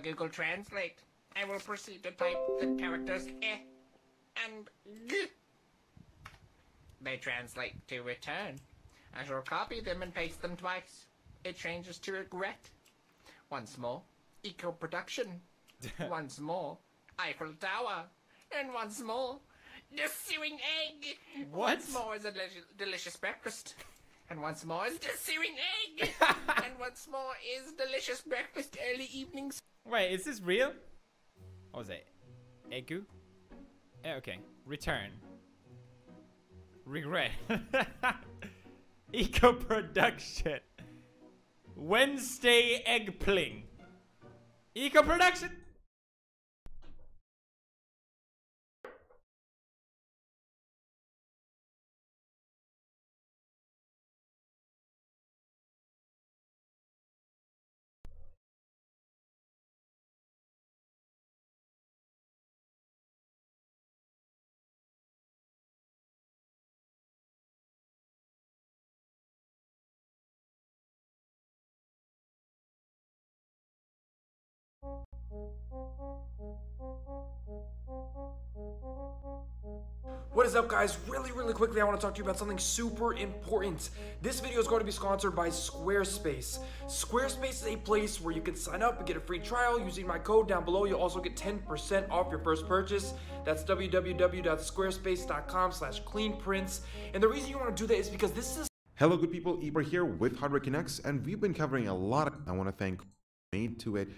Google Translate. I will proceed to type the characters eh and g. They translate to return. I shall copy them and paste them twice. It changes to regret. Once more, eco-production. Once more, Eiffel Tower. And once more, the sewing egg. What? Once more is a delicious breakfast. And once more is the sewing egg. And once more is delicious breakfast early evenings. Wait, is this real? What was it? Egu? Okay. Return. Regret. Eco-production. Wednesday egg pling. Eco-production. What is up, guys? Really quickly, I want to talk to you about something super important. This video is going to be sponsored by Squarespace. Squarespace is a place where you can sign up and get a free trial using my code down below. You'll also get 10% off your first purchase. That's www.squarespace.com/cleanprints. And the reason you want to do that is because this is... Hello good people, Ibra here with Hardware Connects, and we've been covering a lot of... I want to thank Made to It,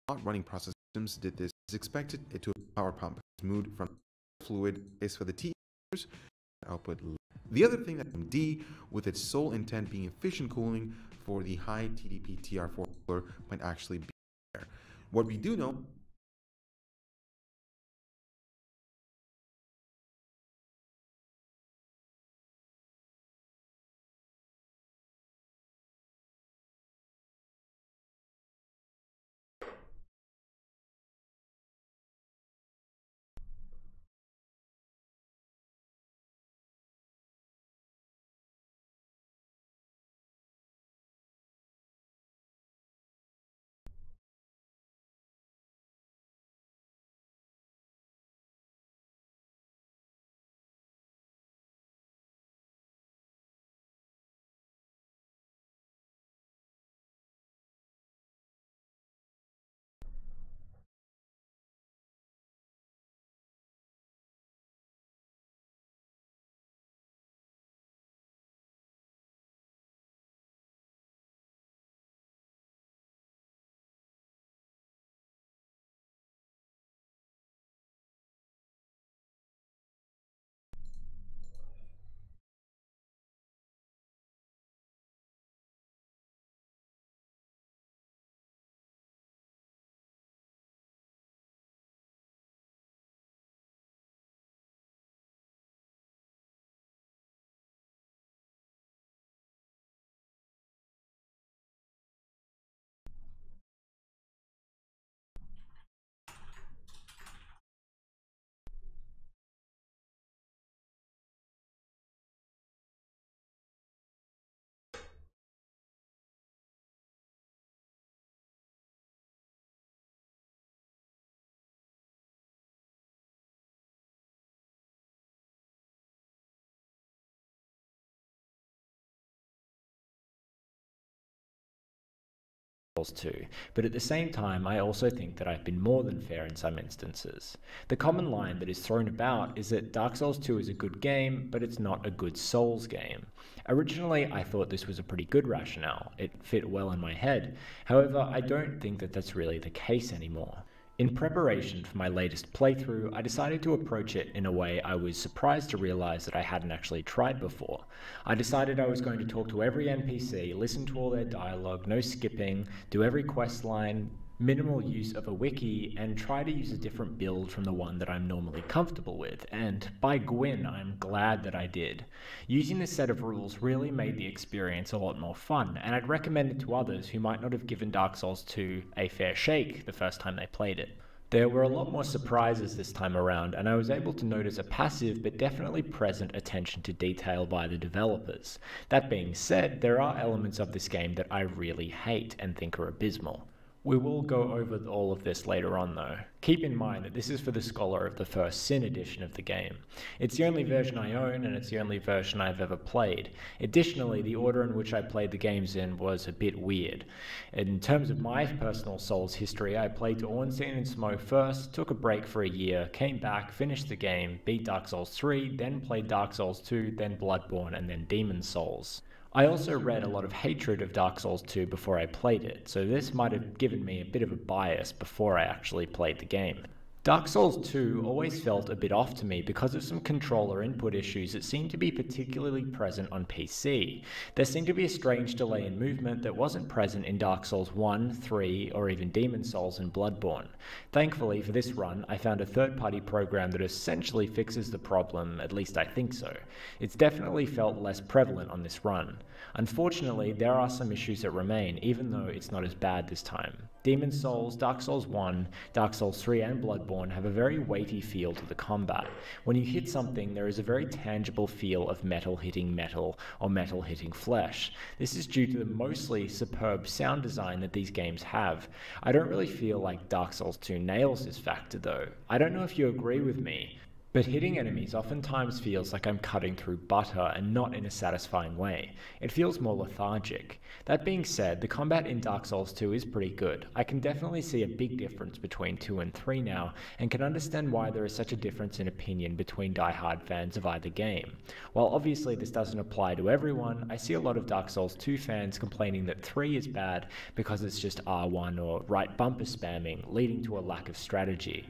not running process systems did this. Is expected it to a power pump. It's moved from fluid is for the T output. The other thing that MD, with its sole intent being efficient cooling for the high TDP TR4 cooler, might actually be there. What we do know too, but at the same time I also think that I've been more than fair in some instances. The common line that is thrown about is that Dark Souls 2 is a good game, but it's not a good Souls game. Originally I thought this was a pretty good rationale, it fit well in my head, however I don't think that that's really the case anymore. In preparation for my latest playthrough, I decided to approach it in a way I was surprised to realize that I hadn't actually tried before. I decided I was going to talk to every NPC, listen to all their dialogue, no skipping, do every quest line, minimal use of a wiki, and try to use a different build from the one that I'm normally comfortable with, and by Gwyn, I'm glad that I did. Using this set of rules really made the experience a lot more fun, and I'd recommend it to others who might not have given Dark Souls 2 a fair shake the first time they played it. There were a lot more surprises this time around, and I was able to notice a passive but definitely present attention to detail by the developers. That being said, there are elements of this game that I really hate and think are abysmal. We will go over all of this later on though. Keep in mind that this is for the Scholar of the First Sin edition of the game. It's the only version I own and it's the only version I've ever played. Additionally, the order in which I played the games in was a bit weird. In terms of my personal Souls history, I played to Ornstein and Smough first, took a break for a year, came back, finished the game, beat Dark Souls 3, then played Dark Souls 2, then Bloodborne, and then Demon's Souls. I also read a lot of hatred of Dark Souls 2 before I played it, so this might have given me a bit of a bias before I actually played the game. Dark Souls 2 always felt a bit off to me because of some controller input issues that seemed to be particularly present on PC. There seemed to be a strange delay in movement that wasn't present in Dark Souls 1, 3, or even Demon's Souls and Bloodborne. Thankfully for this run, I found a third-party program that essentially fixes the problem, at least I think so. It's definitely felt less prevalent on this run. Unfortunately, there are some issues that remain, even though it's not as bad this time. Demon's Souls, Dark Souls 1, Dark Souls 3 and Bloodborne have a very weighty feel to the combat. When you hit something, there is a very tangible feel of metal hitting metal or metal hitting flesh. This is due to the mostly superb sound design that these games have. I don't really feel like Dark Souls 2 nails this factor though. I don't know if you agree with me, but hitting enemies oftentimes feels like I'm cutting through butter and not in a satisfying way. It feels more lethargic. That being said, the combat in Dark Souls 2 is pretty good. I can definitely see a big difference between 2 and 3 now, and can understand why there is such a difference in opinion between die-hard fans of either game. While obviously this doesn't apply to everyone, I see a lot of Dark Souls 2 fans complaining that 3 is bad because it's just R1 or right bumper spamming, leading to a lack of strategy.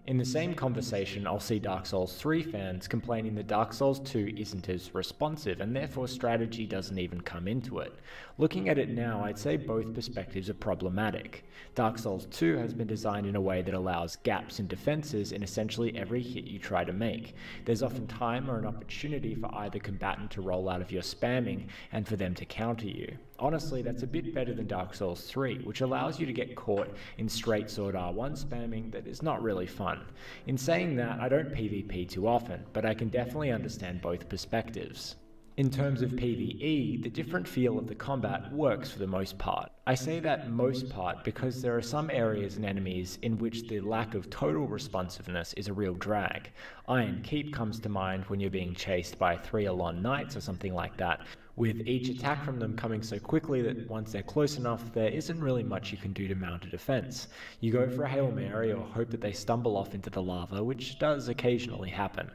In the same conversation, I'll see Dark Souls 3 fans complaining that Dark Souls 2 isn't as responsive and therefore strategy doesn't even come into it. Looking at it now, I'd say both perspectives are problematic. Dark Souls 2 has been designed in a way that allows gaps in defenses in essentially every hit you try to make. There's often time or an opportunity for either combatant to roll out of your spamming and for them to counter you. Honestly, that's a bit better than Dark Souls 3, which allows you to get caught in straight sword R1 spamming that is not really fun. In saying that, I don't PvP too often, but I can definitely understand both perspectives. In terms of PvE, the different feel of the combat works for the most part. I say that most part because there are some areas and enemies in which the lack of total responsiveness is a real drag. Iron Keep comes to mind when you're being chased by 3 Alon Knights or something like that, with each attack from them coming so quickly that once they're close enough, there isn't really much you can do to mount a defense. You go for a Hail Mary or hope that they stumble off into the lava, which does occasionally happen.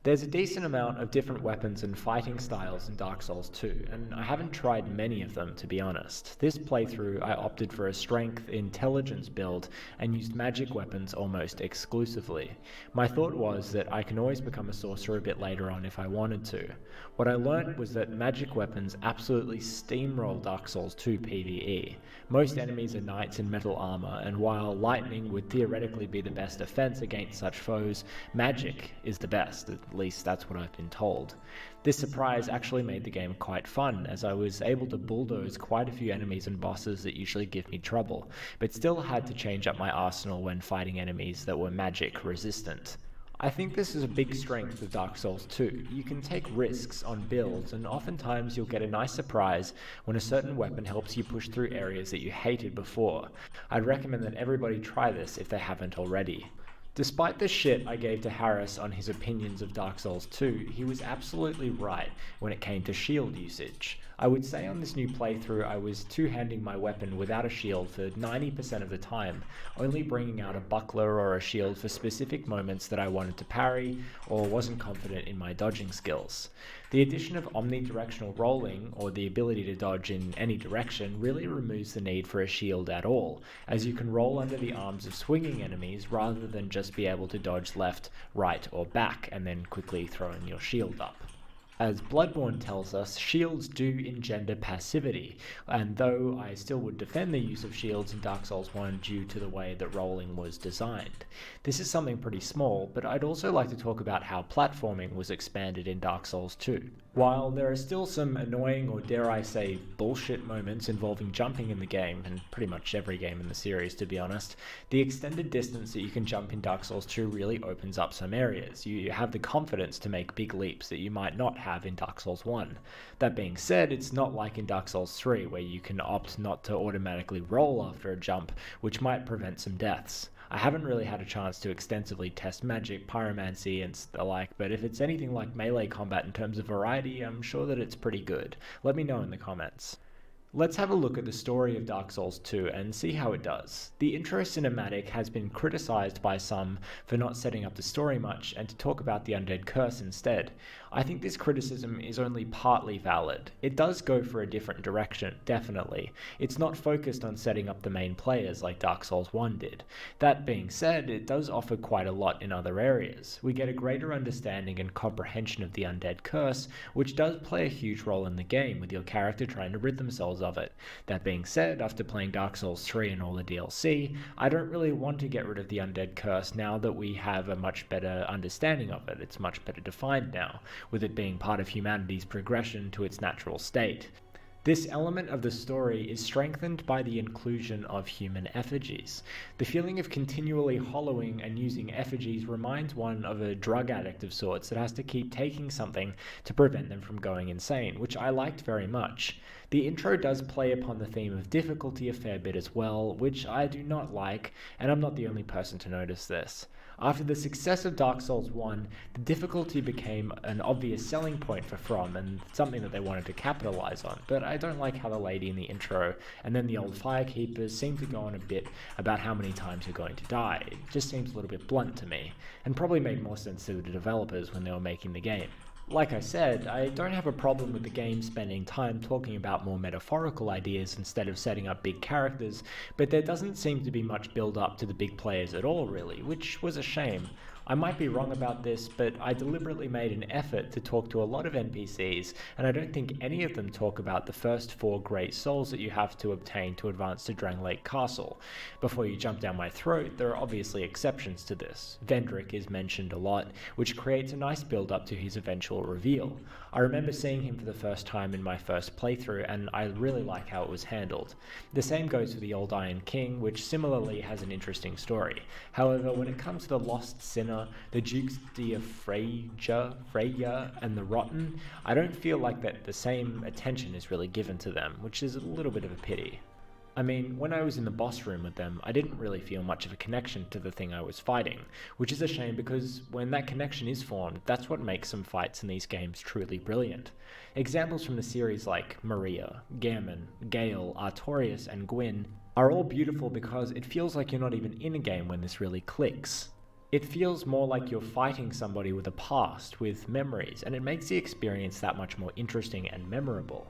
There's a decent amount of different weapons and fighting styles in Dark Souls 2, and I haven't tried many of them to be honest. This playthrough I opted for a strength intelligence build and used magic weapons almost exclusively. My thought was that I can always become a sorcerer a bit later on if I wanted to. What I learnt was that magic weapons absolutely steamroll Dark Souls 2 PvE. Most enemies are knights in metal armor, and while lightning would theoretically be the best defense against such foes, magic is the best. At least that's what I've been told. This surprise actually made the game quite fun, as I was able to bulldoze quite a few enemies and bosses that usually give me trouble, but still had to change up my arsenal when fighting enemies that were magic resistant. I think this is a big strength of Dark Souls 2. You can take risks on builds, and oftentimes you'll get a nice surprise when a certain weapon helps you push through areas that you hated before. I'd recommend that everybody try this if they haven't already. Despite the shit I gave to Harris on his opinions of Dark Souls 2, he was absolutely right when it came to shield usage. I would say on this new playthrough I was two-handing my weapon without a shield for 90% of the time, only bringing out a buckler or a shield for specific moments that I wanted to parry or wasn't confident in my dodging skills. The addition of omnidirectional rolling, or the ability to dodge in any direction, really removes the need for a shield at all, as you can roll under the arms of swinging enemies rather than just be able to dodge left, right, or back and then quickly throwing your shield up. As Bloodborne tells us, shields do engender passivity, and though I still would defend the use of shields in Dark Souls 1 due to the way that rolling was designed. This is something pretty small, but I'd also like to talk about how platforming was expanded in Dark Souls 2. While there are still some annoying, or dare I say bullshit moments involving jumping in the game, and pretty much every game in the series to be honest, the extended distance that you can jump in Dark Souls 2 really opens up some areas. You have the confidence to make big leaps that you might not have in Dark Souls 1. That being said, it's not like in Dark Souls 3 where you can opt not to automatically roll after a jump, which might prevent some deaths. I haven't really had a chance to extensively test magic, pyromancy, and the like, but if it's anything like melee combat in terms of variety, I'm sure that it's pretty good. Let me know in the comments. Let's have a look at the story of Dark Souls 2 and see how it does. The intro cinematic has been criticized by some for not setting up the story much and to talk about the undead curse instead. I think this criticism is only partly valid. It does go for a different direction, definitely. It's not focused on setting up the main players like Dark Souls 1 did. That being said, it does offer quite a lot in other areas. We get a greater understanding and comprehension of the undead curse, which does play a huge role in the game, with your character trying to rid themselves of it. That being said, after playing Dark Souls 3 and all the DLC, I don't really want to get rid of the undead curse now that we have a much better understanding of it. It's much better defined now, with it being part of humanity's progression to its natural state. This element of the story is strengthened by the inclusion of human effigies. The feeling of continually hollowing and using effigies reminds one of a drug addict of sorts that has to keep taking something to prevent them from going insane, which I liked very much. The intro does play upon the theme of difficulty a fair bit as well, which I do not like, and I'm not the only person to notice this. After the success of Dark Souls 1, the difficulty became an obvious selling point for From and something that they wanted to capitalize on, but I don't like how the lady in the intro and then the old firekeepers seem to go on a bit about how many times you're going to die. It just seems a little bit blunt to me, and probably made more sense to the developers when they were making the game. Like I said, I don't have a problem with the game spending time talking about more metaphorical ideas instead of setting up big characters, but there doesn't seem to be much build up to the big players at all really, which was a shame. I might be wrong about this, but I deliberately made an effort to talk to a lot of NPCs, and I don't think any of them talk about the first 4 great souls that you have to obtain to advance to Drangleic Castle. Before you jump down my throat, there are obviously exceptions to this. Vendrick is mentioned a lot, which creates a nice build up to his eventual reveal. I remember seeing him for the first time in my first playthrough, and I really like how it was handled. The same goes for the Old Iron King, which similarly has an interesting story. However, when it comes to the Lost Sinner, the Dukes de Freya, and the Rotten, I don't feel like that the same attention is really given to them, which is a little bit of a pity. I mean, when I was in the boss room with them, I didn't really feel much of a connection to the thing I was fighting, which is a shame because when that connection is formed, that's what makes some fights in these games truly brilliant. Examples from the series like Maria, Gammon, Gale, Artorias, and Gwyn are all beautiful because it feels like you're not even in a game when this really clicks. It feels more like you're fighting somebody with a past, with memories, and it makes the experience that much more interesting and memorable.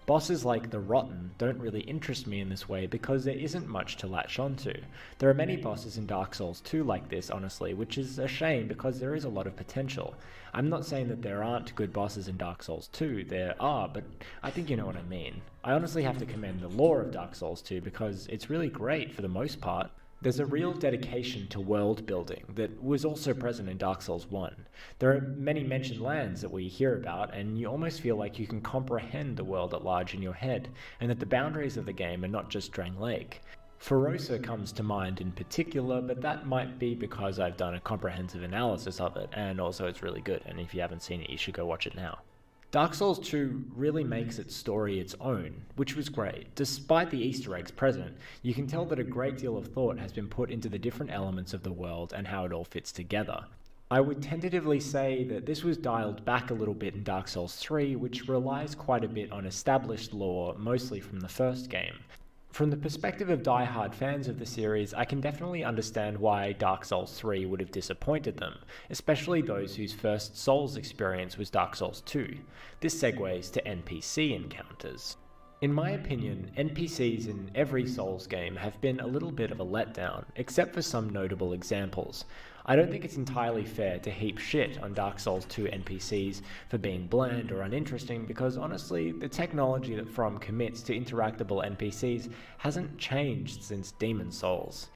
Bosses like the Rotten don't really interest me in this way because there isn't much to latch onto. There are many bosses in Dark Souls 2 like this, honestly, which is a shame because there is a lot of potential. I'm not saying that there aren't good bosses in Dark Souls 2, there are, but I think you know what I mean. I honestly have to commend the lore of Dark Souls 2 because it's really great for the most part. There's a real dedication to world building that was also present in Dark Souls 1. There are many mentioned lands that we hear about, and you almost feel like you can comprehend the world at large in your head, and that the boundaries of the game are not just Drangleic. Ferosa comes to mind in particular, but that might be because I've done a comprehensive analysis of it, and also it's really good, and if you haven't seen it, you should go watch it now. Dark Souls 2 really makes its story its own, which was great. Despite the Easter eggs present, you can tell that a great deal of thought has been put into the different elements of the world and how it all fits together. I would tentatively say that this was dialed back a little bit in Dark Souls 3, which relies quite a bit on established lore, mostly from the first game. From the perspective of die-hard fans of the series, I can definitely understand why Dark Souls 3 would have disappointed them, especially those whose first Souls experience was Dark Souls 2. This segues to NPC encounters. In my opinion, NPCs in every Souls game have been a little bit of a letdown, except for some notable examples. I don't think it's entirely fair to heap shit on Dark Souls 2 NPCs for being bland or uninteresting because honestly, the technology that From commits to interactable NPCs hasn't changed since Demon Souls.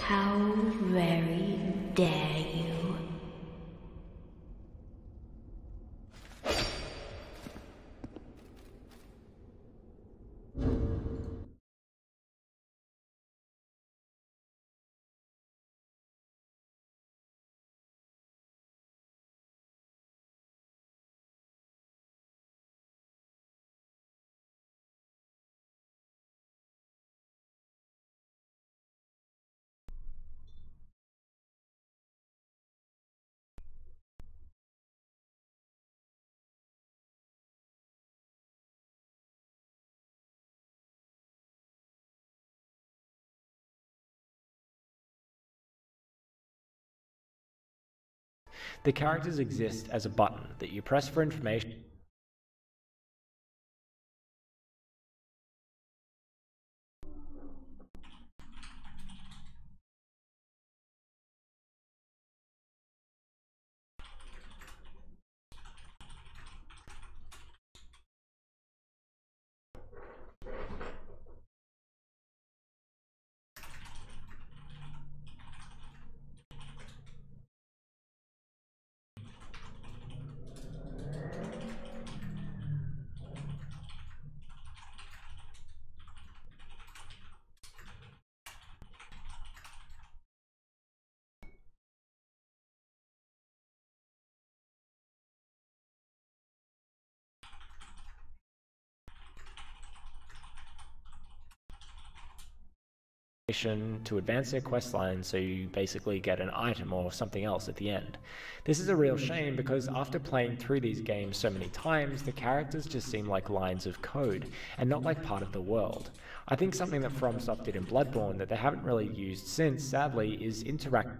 How very dare you? The characters exist as a button that you press for information. To advance their quest line, so you basically get an item or something else at the end. This is a real shame because after playing through these games so many times, the characters just seem like lines of code and not like part of the world. I think something that FromSoft did in Bloodborne that they haven't really used since, sadly, is interact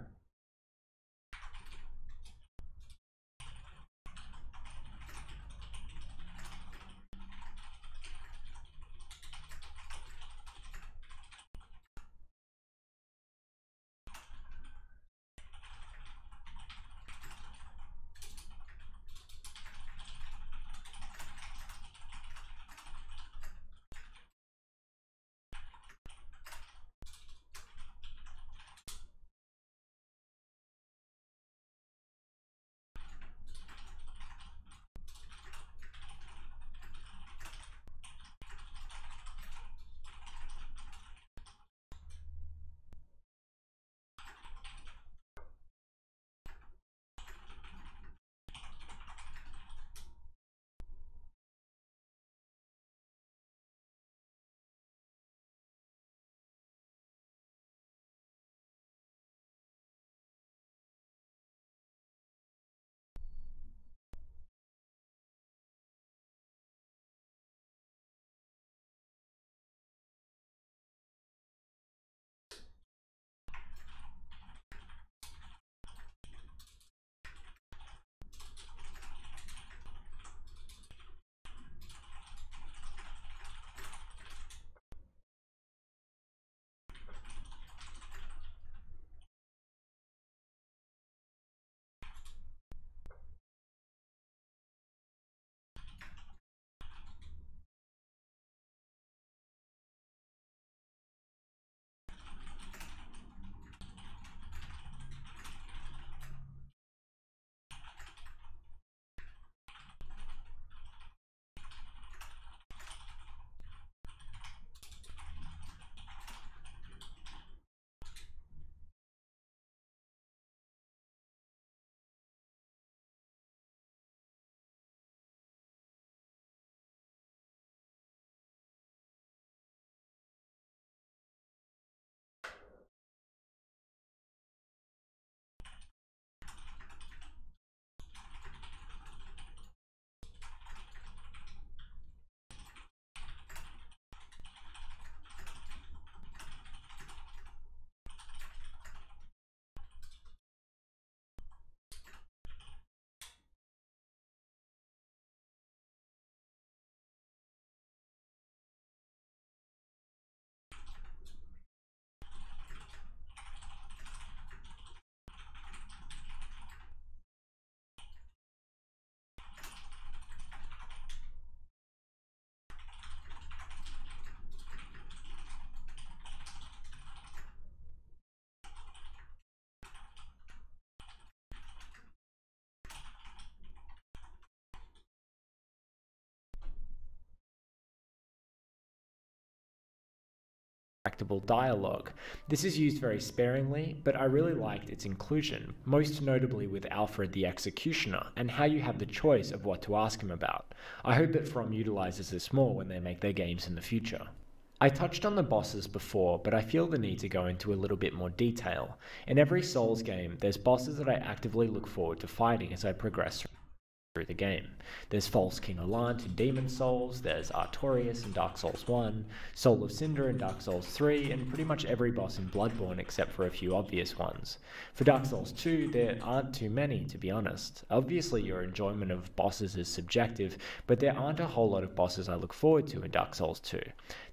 interactable dialogue. This is used very sparingly, but I really liked its inclusion, most notably with Alfred the Executioner, and how you have the choice of what to ask him about. I hope that From utilizes this more when they make their games in the future. I touched on the bosses before, but I feel the need to go into a little bit more detail. In every Souls game, there's bosses that I actively look forward to fighting as I progress through the game. There's False King Allant in Demon Souls, there's Artorias in Dark Souls 1, Soul of Cinder in Dark Souls 3, and pretty much every boss in Bloodborne except for a few obvious ones. For Dark Souls 2, there aren't too many, to be honest. Obviously your enjoyment of bosses is subjective, but there aren't a whole lot of bosses I look forward to in Dark Souls 2.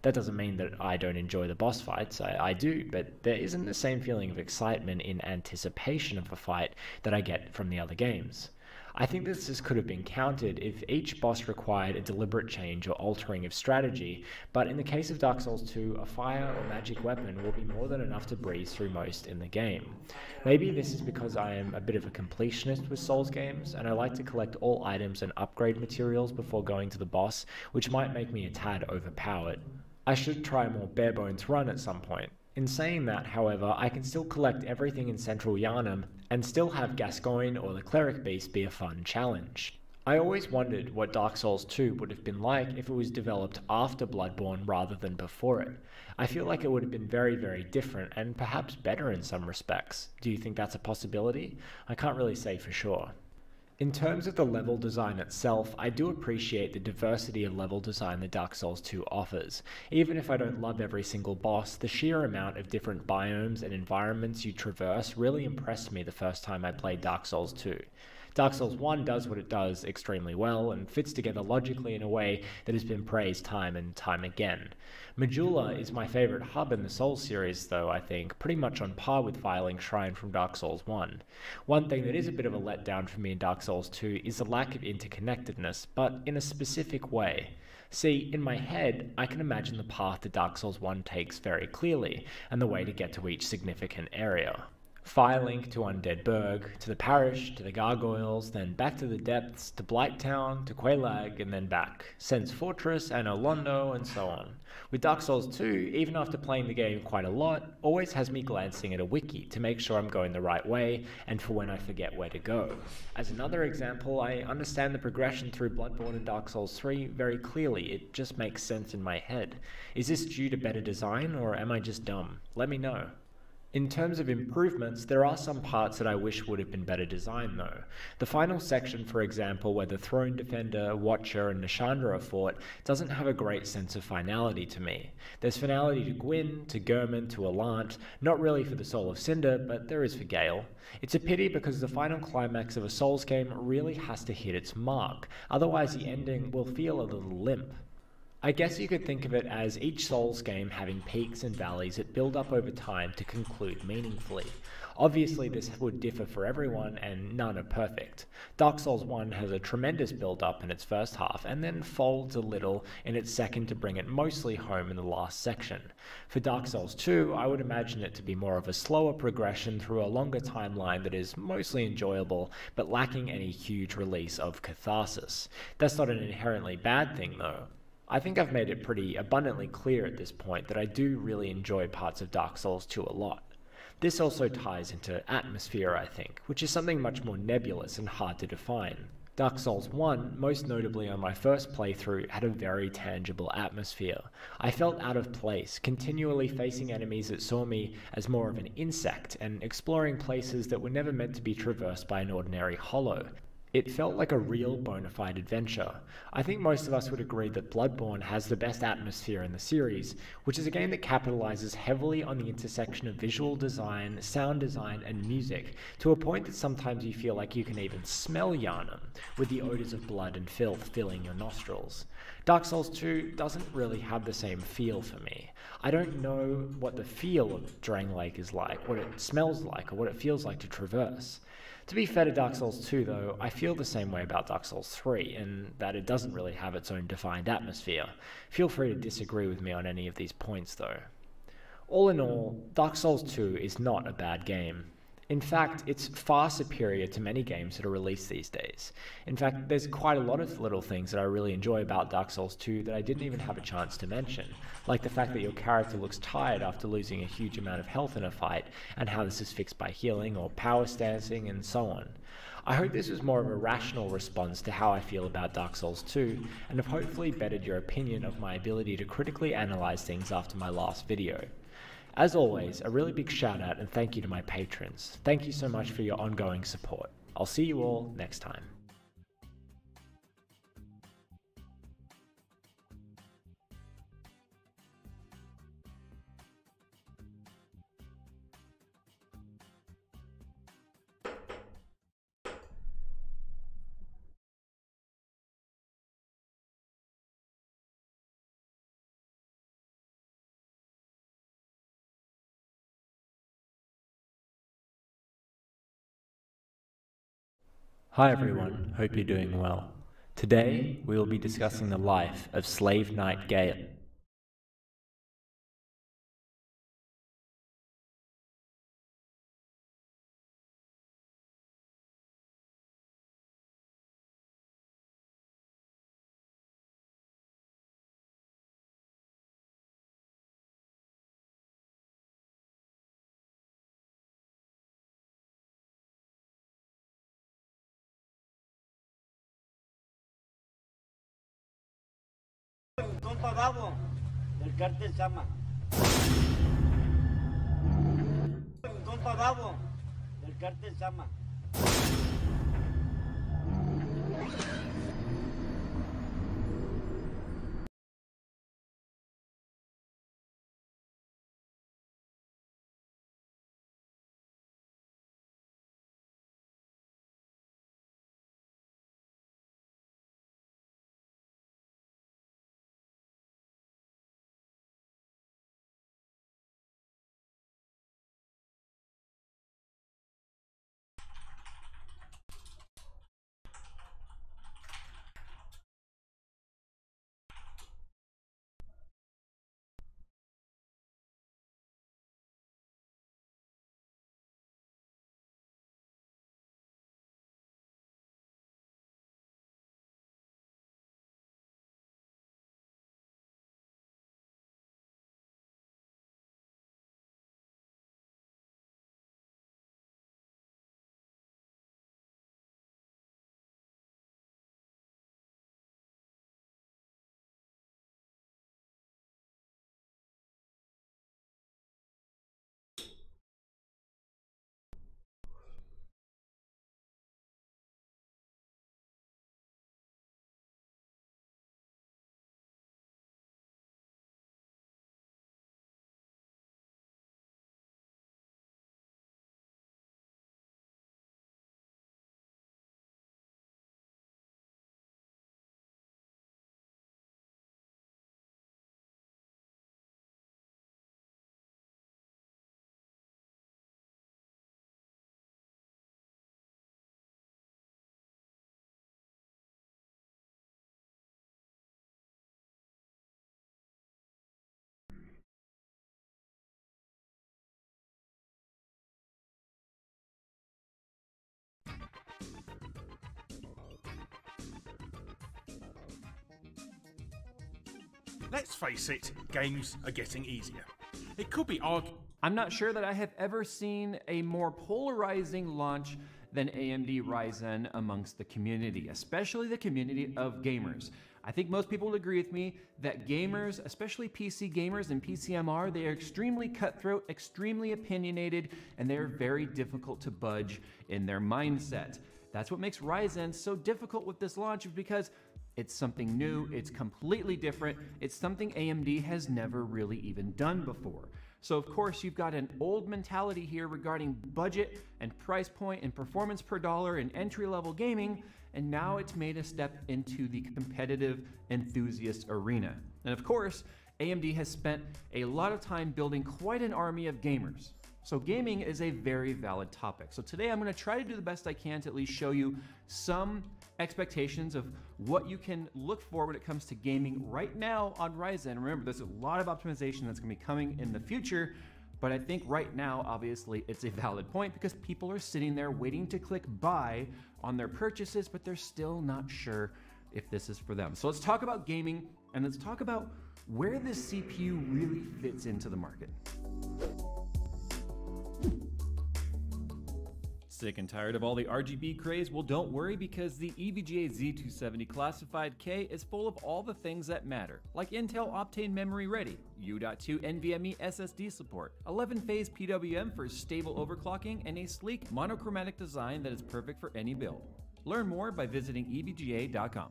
That doesn't mean that I don't enjoy the boss fights, I do, but there isn't the same feeling of excitement in anticipation of a fight that I get from the other games. I think this could have been countered if each boss required a deliberate change or altering of strategy, but in the case of Dark Souls 2, a fire or magic weapon will be more than enough to breeze through most in the game. Maybe this is because I am a bit of a completionist with Souls games, and I like to collect all items and upgrade materials before going to the boss, which might make me a tad overpowered. I should try a more bare-bones run at some point. In saying that, however, I can still collect everything in Central Yharnam and still have Gascoigne or the Cleric Beast be a fun challenge. I always wondered what Dark Souls 2 would have been like if it was developed after Bloodborne rather than before it. I feel like it would have been very, very different and perhaps better in some respects. Do you think that's a possibility? I can't really say for sure. In terms of the level design itself, I do appreciate the diversity of level design that Dark Souls 2 offers. Even if I don't love every single boss, the sheer amount of different biomes and environments you traverse really impressed me the first time I played Dark Souls 2. Dark Souls 1 does what it does extremely well and fits together logically in a way that has been praised time and time again. Majula is my favorite hub in the Souls series though, I think, pretty much on par with Firelink Shrine from Dark Souls 1. One thing that is a bit of a letdown for me in Dark Souls 2 is the lack of interconnectedness, but in a specific way. See, in my head, I can imagine the path that Dark Souls 1 takes very clearly, and the way to get to each significant area. Firelink to Undead Burg, to the Parish, to the Gargoyles, then back to the Depths, to Blighttown, to Quelaag, and then back. Sen's Fortress, Anor Londo, and so on. With Dark Souls 2, even after playing the game quite a lot, always has me glancing at a wiki to make sure I'm going the right way, and for when I forget where to go. As another example, I understand the progression through Bloodborne and Dark Souls 3 very clearly, it just makes sense in my head. Is this due to better design, or am I just dumb? Let me know. In terms of improvements, there are some parts that I wish would have been better designed though. The final section, for example, where the Throne Defender, Watcher, and Nashandra are fought, doesn't have a great sense of finality to me. There's finality to Gwyn, to Gehrman, to Allant, not really for the Soul of Cinder, but there is for Gale. It's a pity because the final climax of a Souls game really has to hit its mark, otherwise the ending will feel a little limp. I guess you could think of it as each Souls game having peaks and valleys that build up over time to conclude meaningfully. Obviously this would differ for everyone and none are perfect. Dark Souls 1 has a tremendous build up in its first half and then folds a little in its second to bring it mostly home in the last section. For Dark Souls 2, I would imagine it to be more of a slower progression through a longer timeline that is mostly enjoyable but lacking any huge release of catharsis. That's not an inherently bad thing though. I think I've made it pretty abundantly clear at this point that I do really enjoy parts of Dark Souls 2 a lot. This also ties into atmosphere, I think, which is something much more nebulous and hard to define. Dark Souls 1, most notably on my first playthrough, had a very tangible atmosphere. I felt out of place, continually facing enemies that saw me as more of an insect and exploring places that were never meant to be traversed by an ordinary hollow. It felt like a real bona fide adventure. I think most of us would agree that Bloodborne has the best atmosphere in the series, which is a game that capitalizes heavily on the intersection of visual design, sound design, and music, to a point that sometimes you feel like you can even smell Yharnam, with the odors of blood and filth filling your nostrils. Dark Souls 2 doesn't really have the same feel for me. I don't know what the feel of Drangleic is like, what it smells like, or what it feels like to traverse. To be fair to Dark Souls 2 though, I feel the same way about Dark Souls 3, in that it doesn't really have its own defined atmosphere. Feel free to disagree with me on any of these points though. All in all, Dark Souls 2 is not a bad game. In fact, it's far superior to many games that are released these days. In fact, there's quite a lot of little things that I really enjoy about Dark Souls 2 that I didn't even have a chance to mention, like the fact that your character looks tired after losing a huge amount of health in a fight, and how this is fixed by healing or power stancing and so on. I hope this was more of a rational response to how I feel about Dark Souls 2, and have hopefully bettered your opinion of my ability to critically analyze things after my last video. As always, a really big shout out and thank you to my patrons. Thank you so much for your ongoing support. I'll see you all next time. Hi everyone, hope you're doing well. Today, we will be discussing the life of Slave Knight Gale. Compa Babo, del cártel Sama. Compa Babo, del cártel Sama. Let's face it, games are getting easier. It could be argued. I'm not sure that I have ever seen a more polarizing launch than AMD Ryzen amongst the community, especially the community of gamers. I think most people would agree with me that gamers, especially PC gamers and PCMR, they are extremely cutthroat, extremely opinionated, and they're very difficult to budge in their mindset. That's what makes Ryzen so difficult with this launch, is because it's something new, it's completely different, it's something AMD has never really even done before. So of course you've got an old mentality here regarding budget and price point and performance per dollar and entry-level gaming, and now it's made a step into the competitive enthusiast arena. And of course, AMD has spent a lot of time building quite an army of gamers. So gaming is a very valid topic. So today I'm going to try to do the best I can to at least show you some expectations of what you can look for when it comes to gaming right now on Ryzen. Remember, there's a lot of optimization that's going to be coming in the future But I think right now, obviously, it's a valid point because people are sitting there waiting to click buy on their purchases, but they're still not sure if this is for them. So let's talk about gaming and let's talk about where this CPU really fits into the market. Sick and tired of all the RGB craze? Well, don't worry, because the EVGA Z270 Classified K is full of all the things that matter, like Intel Optane memory ready, U.2 NVMe SSD support, 11-phase PWM for stable overclocking, and a sleek monochromatic design that is perfect for any build. Learn more by visiting evga.com.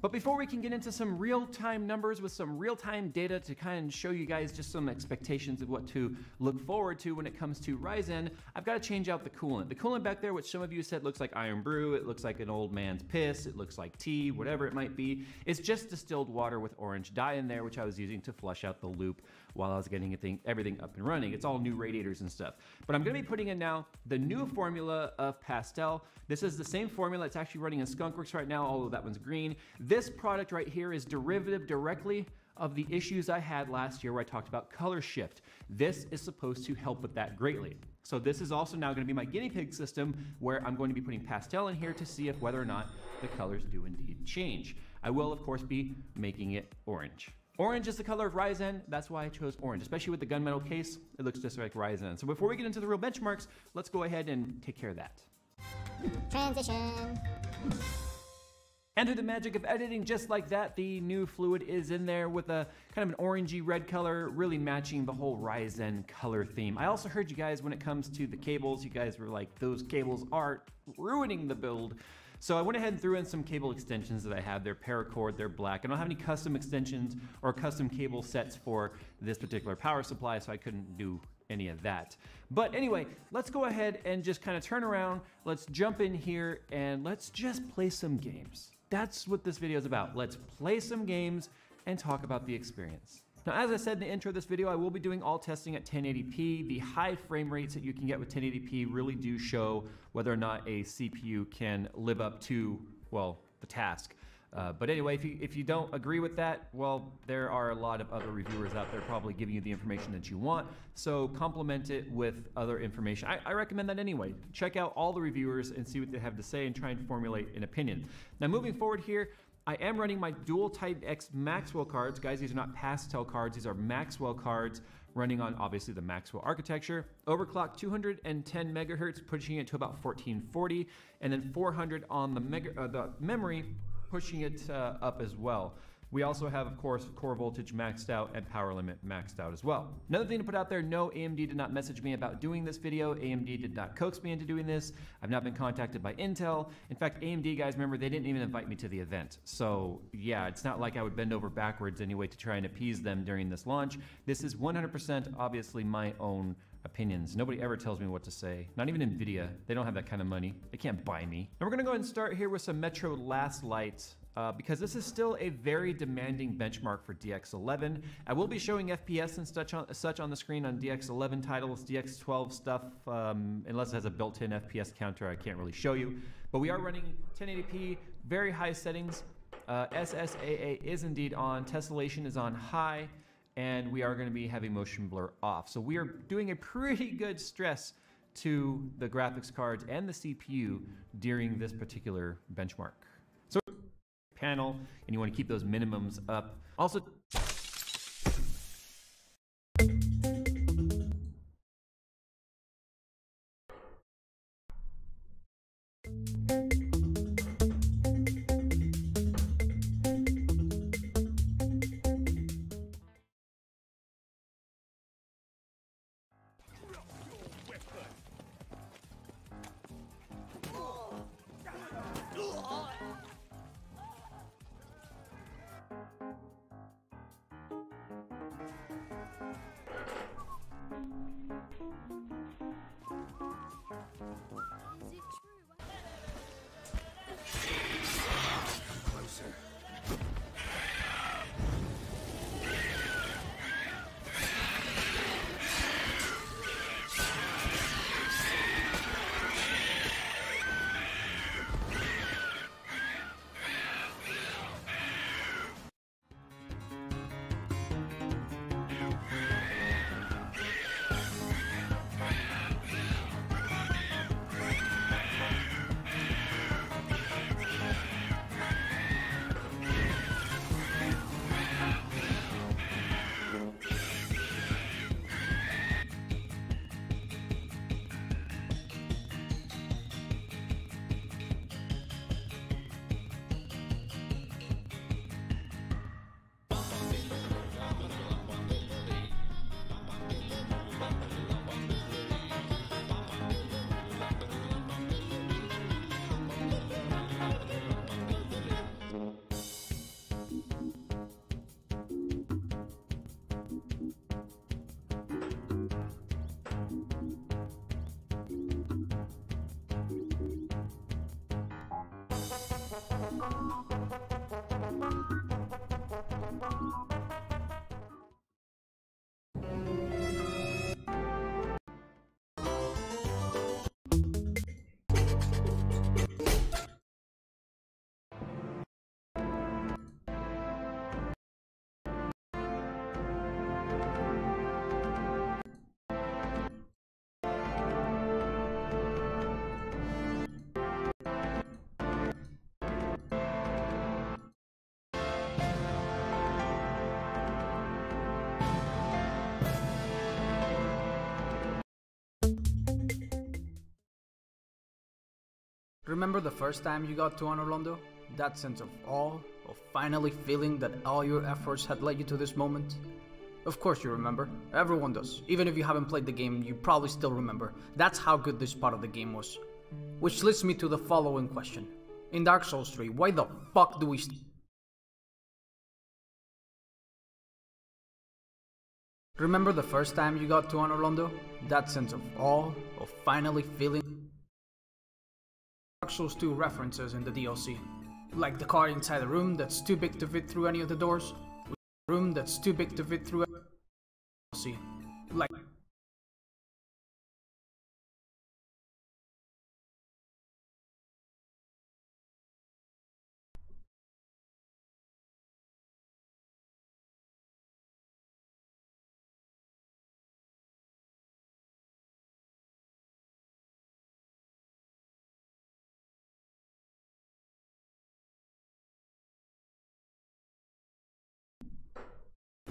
But before we can get into some real-time numbers with some real-time data to kind of show you guys just some expectations of what to look forward to when it comes to Ryzen, I've got to change out the coolant. The coolant back there, which some of you said looks like iron brew, it looks like an old man's piss, it looks like tea, whatever it might be. It's just distilled water with orange dye in there, which I was using to flush out the loop while I was getting everything up and running. It's all new radiators and stuff. But I'm going to be putting in now the new formula of Pastel. This is the same formula. It's actually running in Skunkworks right now, although that one's green. This product right here is derivative directly of the issues I had last year where I talked about color shift. This is supposed to help with that greatly. So this is also now going to be my guinea pig system where I'm going to be putting Pastel in here to see if whether or not the colors do indeed change. I will, of course, be making it orange. Orange is the color of Ryzen, that's why I chose orange, especially with the gunmetal case, it looks just like Ryzen. So before we get into the real benchmarks, let's go ahead and take care of that. Transition. And through the magic of editing, just like that, the new fluid is in there with a kind of an orangey red color, really matching the whole Ryzen color theme. I also heard you guys, when it comes to the cables, you guys were like, those cables are ruining the build. So I went ahead and threw in some cable extensions that I have. They're paracord, they're black. I don't have any custom extensions or custom cable sets for this particular power supply, so I couldn't do any of that. But anyway, let's go ahead and just kind of turn around. Let's jump in here and let's just play some games. That's what this video is about. Let's play some games and talk about the experience. Now, as I said in the intro of this video, I will be doing all testing at 1080p. The high frame rates that you can get with 1080p really do show whether or not a CPU can live up to, well, the task. But anyway, if you don't agree with that, well, there are a lot of other reviewers out there probably giving you the information that you want. So complement it with other information. I recommend that anyway. Check out all the reviewers and see what they have to say and try and formulate an opinion. Now, moving forward here, I am running my dual Titan X Maxwell cards. Guys, these are not Pastel cards. These are Maxwell cards running on, obviously, the Maxwell architecture. Overclock 210 megahertz, pushing it to about 1440, and then 400 on the memory, pushing it up as well. We also have, of course, core voltage maxed out and power limit maxed out as well. Another thing to put out there, no, AMD did not message me about doing this video. AMD did not coax me into doing this. I've not been contacted by Intel. In fact, AMD, guys, remember, they didn't even invite me to the event. So yeah, it's not like I would bend over backwards anyway to try and appease them during this launch. This is 100% obviously my own opinions. Nobody ever tells me what to say. Not even Nvidia. They don't have that kind of money. They can't buy me. Now we're gonna go ahead and start here with some Metro Last Light. Because this is still a very demanding benchmark for DX11. I will be showing FPS and such on the screen on DX11 titles. DX12 stuff, unless it has a built-in FPS counter, I can't really show you. But we are running 1080p, very high settings. SSAA is indeed on, tessellation is on high, and we are going to be having motion blur off. So we are doing a pretty good stress to the graphics cards and the CPU during this particular benchmark. So panel, and you want to keep those minimums up. Also, Remember the first time you got to Honor Londo? That sense of awe, of finally feeling that all your efforts had led you to this moment? Of course you remember. Everyone does. Even if you haven't played the game, you probably still remember. That's how good this part of the game was. Which leads me to the following question. In Dark Souls 3, why the fuck do we Remember the first time you got to Honor Londo? That sense of awe, of finally feeling Dark Souls 2 references in the DLC. Like the car inside the room that's too big to fit through any of the doors. Room that's too big to fit through DLC.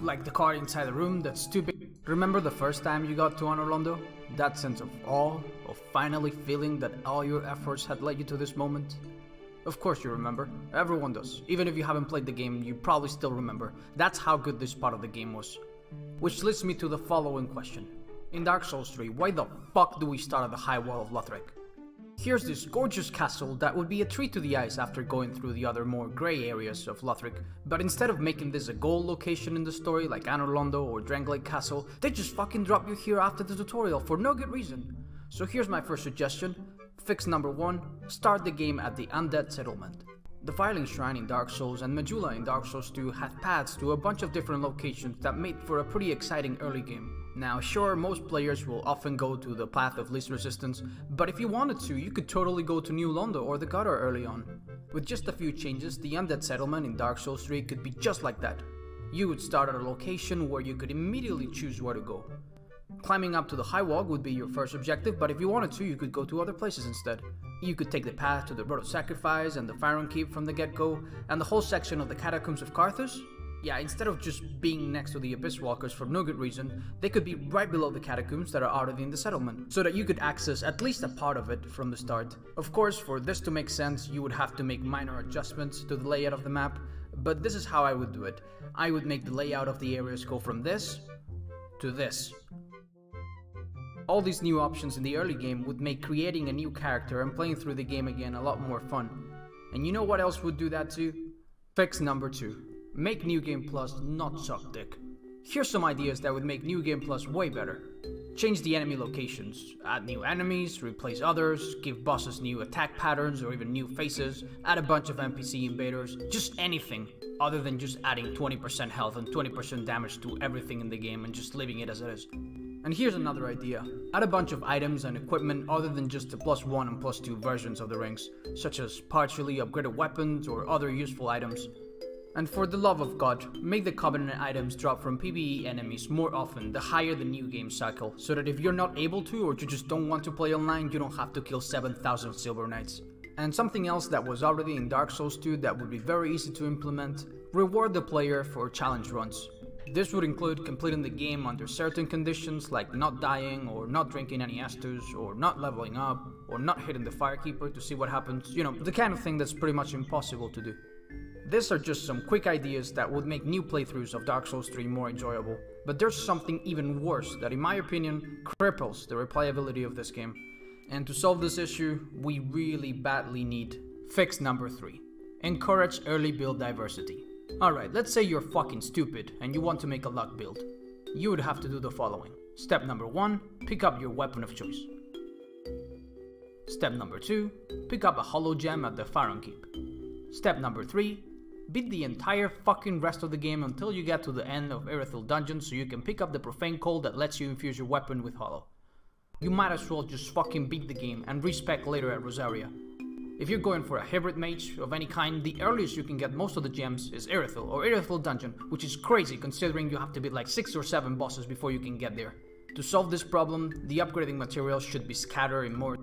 Like the car inside the room that's too big. Remember the first time you got to Honor Londo? That sense of awe, of finally feeling that all your efforts had led you to this moment? Of course you remember. Everyone does. Even if you haven't played the game, you probably still remember. That's how good this part of the game was. Which leads me to the following question. In Dark Souls 3, why the fuck do we start at the High Wall of Lothric? Here's this gorgeous castle that would be a treat to the eyes after going through the other more grey areas of Lothric, but instead of making this a goal location in the story like Anor Londo or Drangleic Castle, they just fucking drop you here after the tutorial for no good reason. So here's my first suggestion. Fix number 1, start the game at the Undead Settlement. The Firelink Shrine in Dark Souls and Majula in Dark Souls 2 have paths to a bunch of different locations that made for a pretty exciting early game. Now sure, most players will often go to the path of least resistance, but if you wanted to, you could totally go to New Londo or the Gutter early on. With just a few changes, the Undead Settlement in Dark Souls 3 could be just like that. You would start at a location where you could immediately choose where to go. Climbing up to the High Wall would be your first objective, but if you wanted to, you could go to other places instead. You could take the path to the Road of Sacrifice and the Firon Keep from the get-go, and the whole section of the Catacombs of Carthus. Yeah, instead of just being next to the Abyss Walkers for no good reason, they could be right below the catacombs that are already in the settlement, so that you could access at least a part of it from the start. Of course, for this to make sense, you would have to make minor adjustments to the layout of the map, but this is how I would do it. I would make the layout of the areas go from this to this. All these new options in the early game would make creating a new character and playing through the game again a lot more fun. And you know what else would do that too? Fix number 2. Make New Game Plus not suck dick. Here's some ideas that would make New Game Plus way better. Change the enemy locations, add new enemies, replace others, give bosses new attack patterns or even new faces, add a bunch of NPC invaders, just anything other than just adding 20% health and 20% damage to everything in the game and just leaving it as it is. And here's another idea. Add a bunch of items and equipment other than just the +1 and +2 versions of the rings, such as partially upgraded weapons or other useful items. And for the love of God, make the Covenant items drop from PvE enemies more often the higher the new game cycle, so that if you're not able to or you just don't want to play online, you don't have to kill 7,000 Silver Knights. And something else that was already in Dark Souls 2 that would be very easy to implement, reward the player for challenge runs. This would include completing the game under certain conditions like not dying or not drinking any Estus or not leveling up or not hitting the Firekeeper to see what happens, you know, the kind of thing that's pretty much impossible to do. These are just some quick ideas that would make new playthroughs of Dark Souls 3 more enjoyable, but there's something even worse that in my opinion cripples the replayability of this game. And to solve this issue, we really badly need fix number 3. Encourage early build diversity. Alright, let's say you're fucking stupid and you want to make a luck build. You would have to do the following. Step number 1, pick up your weapon of choice. Step number 2, pick up a hollow gem at the Firon Keep. Step number 3, beat the entire fucking rest of the game until you get to the end of Irithyll Dungeon so you can pick up the Profane Coal that lets you infuse your weapon with hollow. You might as well just fucking beat the game and respec later at Rosaria. If you're going for a hybrid mage of any kind, the earliest you can get most of the gems is Irithyll or Irithyll Dungeon, which is crazy considering you have to beat like 6 or 7 bosses before you can get there. To solve this problem, the upgrading materials should be scattered in more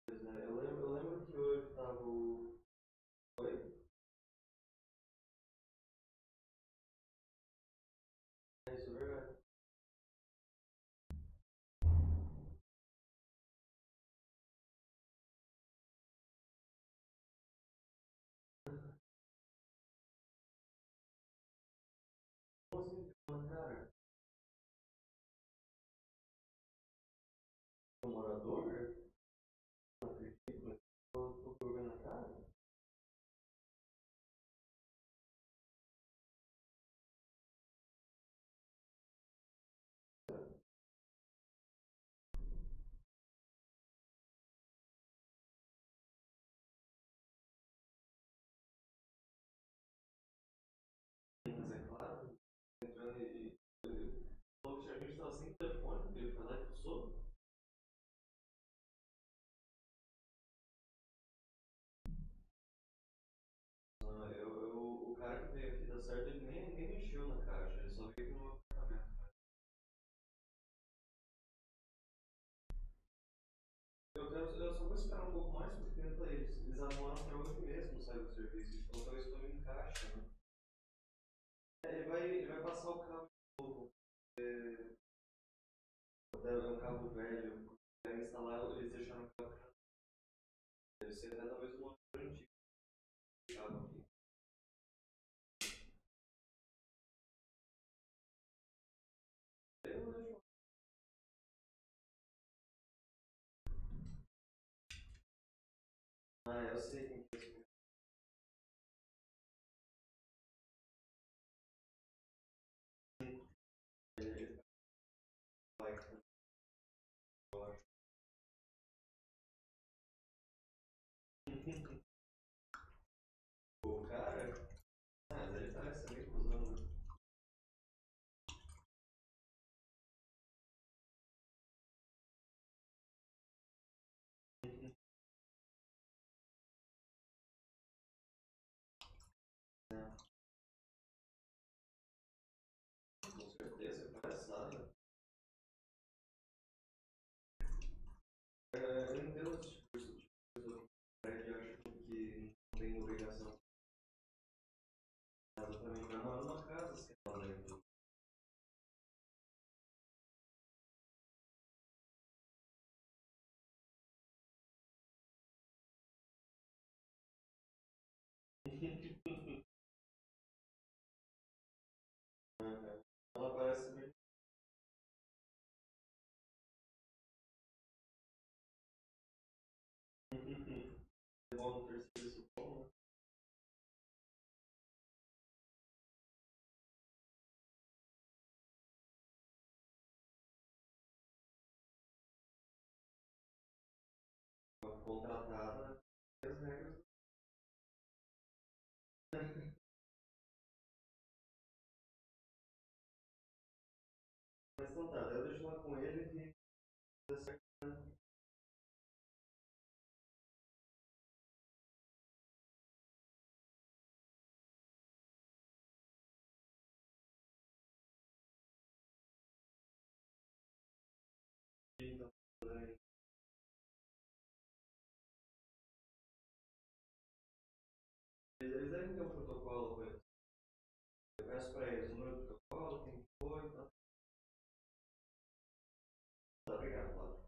Eu lembro que hoje tava o. Oi? É isso, é verdade. Como assim, cara? O morador? Não acredito, tô jogando a cara. Mas é claro, entrando e. Falou que a gente tava sem telefone, ele foi lá e pulsou. O cara que veio aqui da certo, ele nem mexeu na caixa, ele só veio no apartamento. Eu só vou esperar um pouco mais, porque eles demoram até hoje mesmo, sabe, o serviço. Então talvez quando encaixa, né? Ele vai passar o cabo de novo. É um cabo velho. Vai instalar, eles deixaram o cabo. Deve ser até talvez um motor antigo. Cabo aqui. Eu deixo. Ah, eu sei quem que é. Ele vai. Eu acho. O cara. Ah, mas ele parece meio cuzão, né? Com certeza, palhaçada. Eu entendo esse discurso de pessoas que acham que não tem obrigação de casa também. Vai morar numa casa, se ela né? Ela parece bem. É bom no terceiro isso bom, né? Contratada, as regras. Mas então tá, eu deixo lá com ele e então, eles devem ter um protocolo com eles. Eu peço pra eles o número do protocolo, quem foi, tá? Tá, obrigado, Flávio.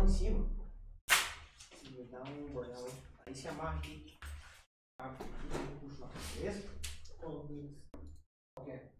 em cima. Se dá um bordão aí se amarra aqui. Abre aqui, puxa na cabeça. Ok.